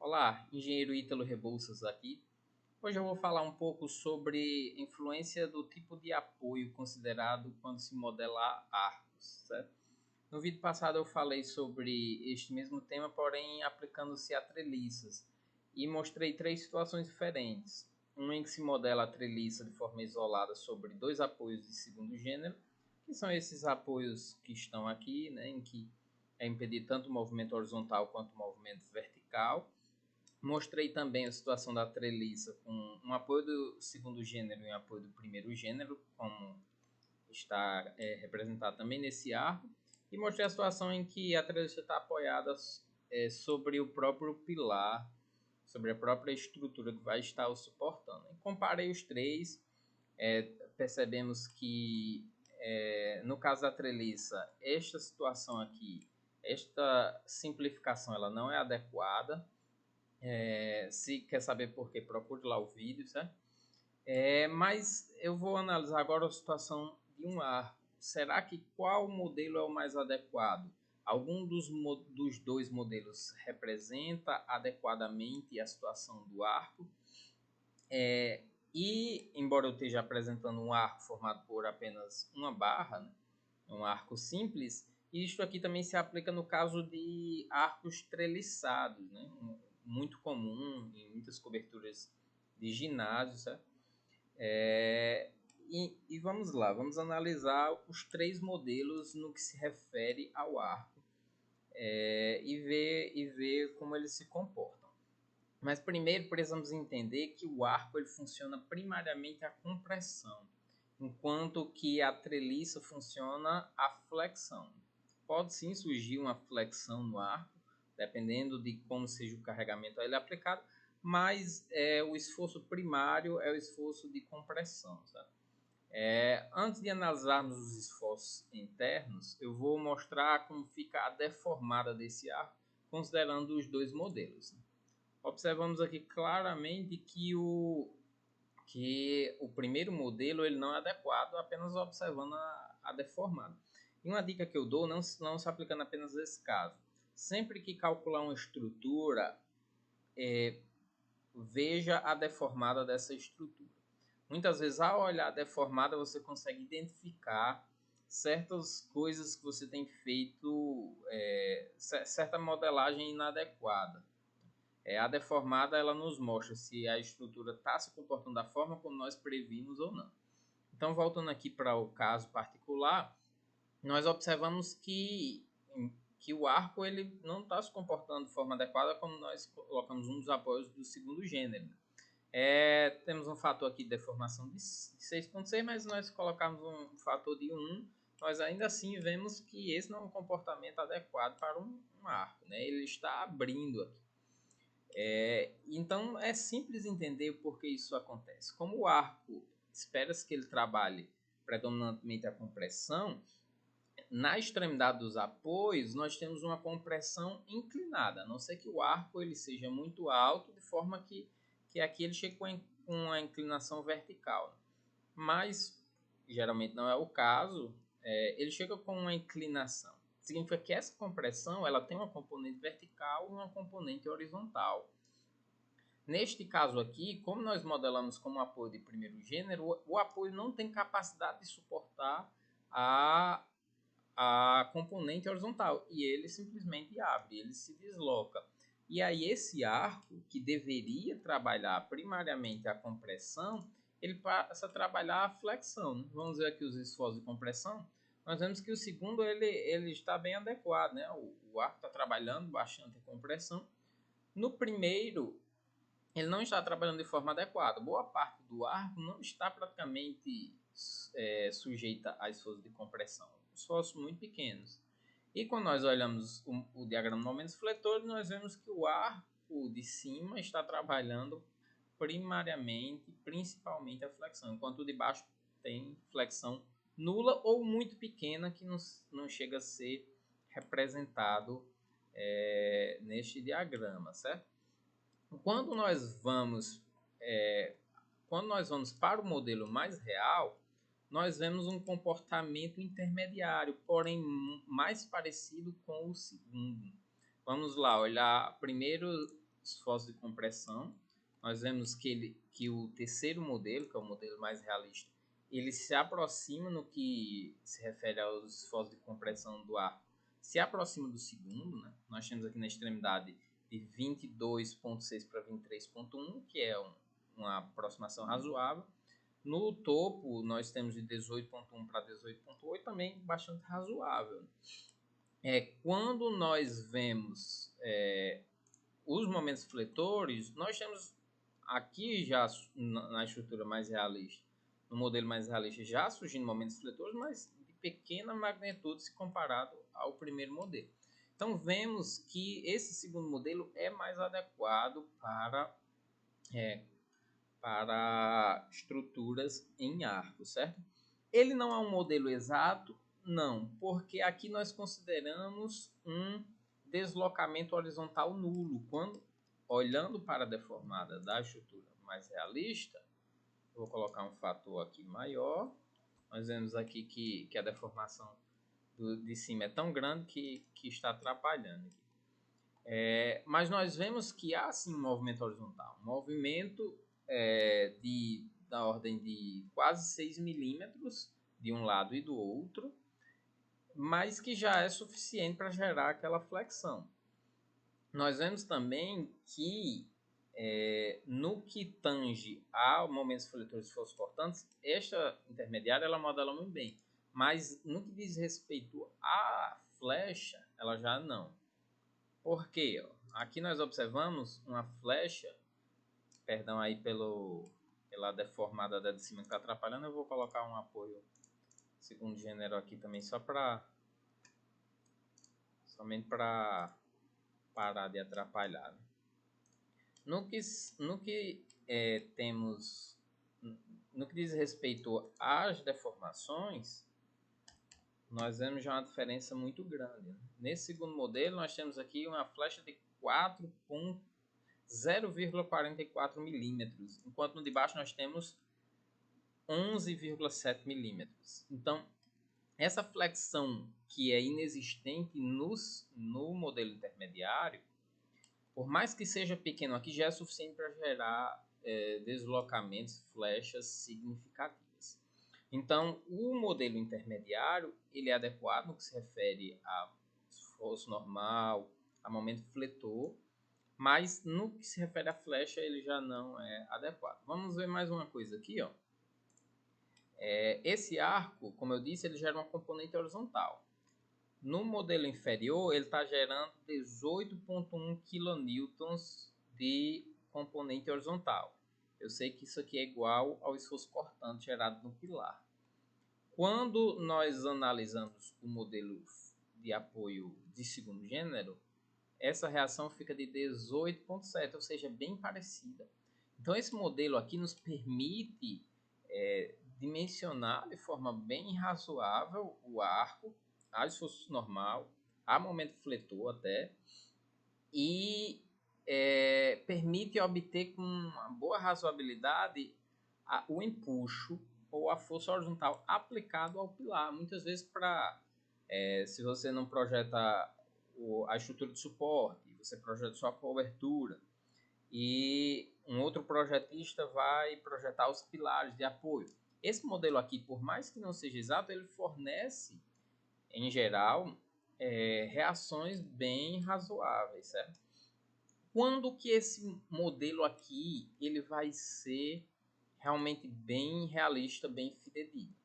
Olá, engenheiro Ítalo Rebouças aqui. Hoje eu vou falar um pouco sobre influência do tipo de apoio considerado quando se modela arcos, certo? No vídeo passado eu falei sobre este mesmo tema, porém aplicando-se a treliças, e mostrei três situações diferentes. Uma em que se modela a treliça de forma isolada sobre dois apoios de segundo gênero, que são esses apoios que estão aqui, né, em que é impedido tanto o movimento horizontal quanto o movimento vertical. Mostrei também a situação da treliça com um apoio do segundo gênero e um apoio do primeiro gênero, como está representado também nesse arco. E mostrei a situação em que a treliça está apoiada sobre o próprio pilar, sobre a própria estrutura que vai estar o suportando. E comparei os três, percebemos que no caso da treliça, esta situação aqui, esta simplificação, ela não é adequada. Se quer saber por que, procure lá o vídeo, certo? Mas eu vou analisar agora a situação de um arco. Será que qual modelo é o mais adequado? Algum dos dois modelos representa adequadamente a situação do arco? E, embora eu esteja apresentando um arco formado por apenas uma barra, né, um arco simples, isto aqui também se aplica no caso de arcos treliçados, né, muito comum em muitas coberturas de ginásio, certo? E vamos lá, vamos analisar os três modelos no que se refere ao arco e ver como eles se comportam. Mas primeiro precisamos entender que o arco ele funciona primariamente a compressão, enquanto que a treliça funciona a flexão. Pode sim surgir uma flexão no arco, dependendo de como seja o carregamento a ele aplicado, mas o esforço primário é o esforço de compressão. Sabe? Antes de analisarmos os esforços internos, eu vou mostrar como fica a deformada desse arco, considerando os dois modelos. Observamos aqui claramente que o primeiro modelo ele não é adequado, apenas observando a deformada. E uma dica que eu dou, não se aplicando apenas nesse caso. Sempre que calcular uma estrutura, veja a deformada dessa estrutura. Muitas vezes, ao olhar a deformada, você consegue identificar certas coisas que você tem feito, certa modelagem inadequada. A deformada ela nos mostra se a estrutura está se comportando da forma como nós previmos ou não. Então, voltando aqui para o caso particular, nós observamos que o arco ele não está se comportando de forma adequada quando nós colocamos um dos apoios do segundo gênero. Temos um fator aqui de deformação de 6,6, mas nós colocamos um fator de 1, nós ainda assim vemos que esse não é um comportamento adequado para um arco, né? Ele está abrindo aqui. Então é simples entender por que isso acontece. Como o arco espera-se que ele trabalhe predominantemente a compressão, na extremidade dos apoios nós temos uma compressão inclinada, a não ser que o arco ele seja muito alto, de forma que aqui ele chegue com uma inclinação vertical. Mas geralmente não é o caso, ele chega com uma inclinação. Significa que essa compressão ela tem uma componente vertical e uma componente horizontal. Neste caso aqui, como nós modelamos como apoio de primeiro gênero, o apoio não tem capacidade de suportar a componente horizontal e ele simplesmente abre, ele se desloca. E aí esse arco, que deveria trabalhar primariamente a compressão, ele passa a trabalhar a flexão. Vamos ver aqui os esforços de compressão. Nós vemos que o segundo ele está bem adequado, né? O arco está trabalhando bastante a compressão. No primeiro, ele não está trabalhando de forma adequada. Boa parte do arco não está praticamente sujeita a esforço de compressão. Esforços muito pequenos. E quando nós olhamos o diagrama de momentos fletores, nós vemos que o arco de cima está trabalhando primariamente, principalmente a flexão, enquanto o de baixo tem flexão nula ou muito pequena que não chega a ser representado neste diagrama, certo? Quando nós vamos quando nós vamos para o modelo mais real, nós vemos um comportamento intermediário, porém mais parecido com o segundo. Vamos lá, olhar primeiro esforço de compressão. Nós vemos que o terceiro modelo, que é o modelo mais realista, ele se aproxima no que se refere aos esforços de compressão do arco, se aproxima do segundo, né? Nós temos aqui na extremidade de 22,6 para 23,1, que é uma aproximação razoável. No topo, nós temos de 18,1 para 18,8, também bastante razoável. Quando nós vemos os momentos fletores, nós temos aqui já na estrutura mais realista, no modelo mais realista, já surgindo momentos fletores, mas de pequena magnitude se comparado ao primeiro modelo. Então vemos que esse segundo modelo é mais adequado para estruturas em arco, certo? Ele não é um modelo exato, não, porque aqui nós consideramos um deslocamento horizontal nulo. Quando olhando para a deformada da estrutura mais realista, vou colocar um fator aqui maior, nós vemos aqui que a deformação de cima é tão grande que está atrapalhando. Mas nós vemos que há sim um movimento horizontal, um movimento da ordem de quase 6 milímetros de um lado e do outro, mas que já é suficiente para gerar aquela flexão. Nós vemos também que no que tange a momentos fletores de esforços cortantes, esta intermediária ela modela muito bem, mas no que diz respeito à flecha, ela já não. Por quê? Aqui nós observamos uma flecha, perdão aí pela deformada da de cima que está atrapalhando, eu vou colocar um apoio segundo gênero aqui também, somente para parar de atrapalhar. No que diz respeito às deformações, nós vemos já uma diferença muito grande. Nesse segundo modelo, nós temos aqui uma flecha de 0,44 milímetros, enquanto no de baixo nós temos 11,7 milímetros. Então, essa flexão que é inexistente no modelo intermediário, por mais que seja pequeno aqui, já é suficiente para gerar deslocamentos, flechas significativas. Então, o modelo intermediário ele é adequado no que se refere a esforço normal, a momento fletor, mas no que se refere à flecha ele já não é adequado. Vamos ver mais uma coisa aqui, ó. Esse arco, como eu disse, ele gera uma componente horizontal. No modelo inferior, ele está gerando 18,1 kN de componente horizontal. Eu sei que isso aqui é igual ao esforço cortante gerado no pilar. Quando nós analisamos o modelo de apoio de segundo gênero, essa reação fica de 18,7, ou seja, bem parecida. Então, esse modelo aqui nos permite dimensionar de forma bem razoável o arco, a esforço normal, a momento fletor até, e permite obter com uma boa razoabilidade o empuxo ou a força horizontal aplicado ao pilar. Muitas vezes, se você não projeta a estrutura de suporte, você projeta só a cobertura, e um outro projetista vai projetar os pilares de apoio. Esse modelo aqui, por mais que não seja exato, ele fornece, em geral, reações bem razoáveis, certo? Quando que esse modelo aqui ele vai ser realmente bem realista, bem fidedigno?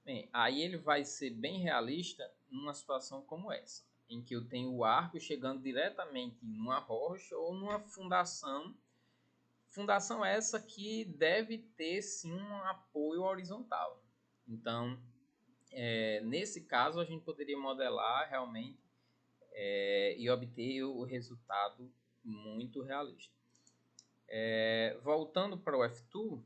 Bem, aí ele vai ser bem realista numa situação como essa, em que eu tenho o arco chegando diretamente numa rocha ou numa fundação. Fundação essa que deve ter sim um apoio horizontal. Então, nesse caso, a gente poderia modelar realmente e obter o resultado muito realista. Voltando para o F2,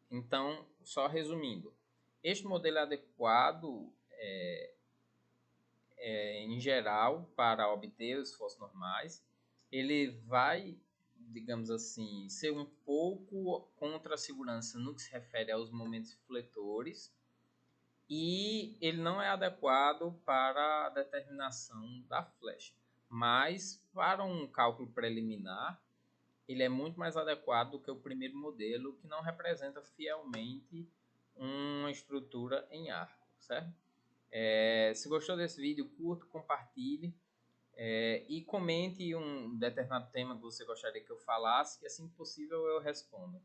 então, só resumindo, este modelo é adequado em geral para obter os esforços normais. Ele vai, digamos assim, ser um pouco contra a segurança no que se refere aos momentos fletores, e ele não é adequado para a determinação da flecha. mas para um cálculo preliminar, ele é muito mais adequado do que o primeiro modelo, que não representa fielmente uma estrutura em arco, certo? Se gostou desse vídeo, curta, compartilhe e comente um determinado tema que você gostaria que eu falasse, que assim que possível eu respondo.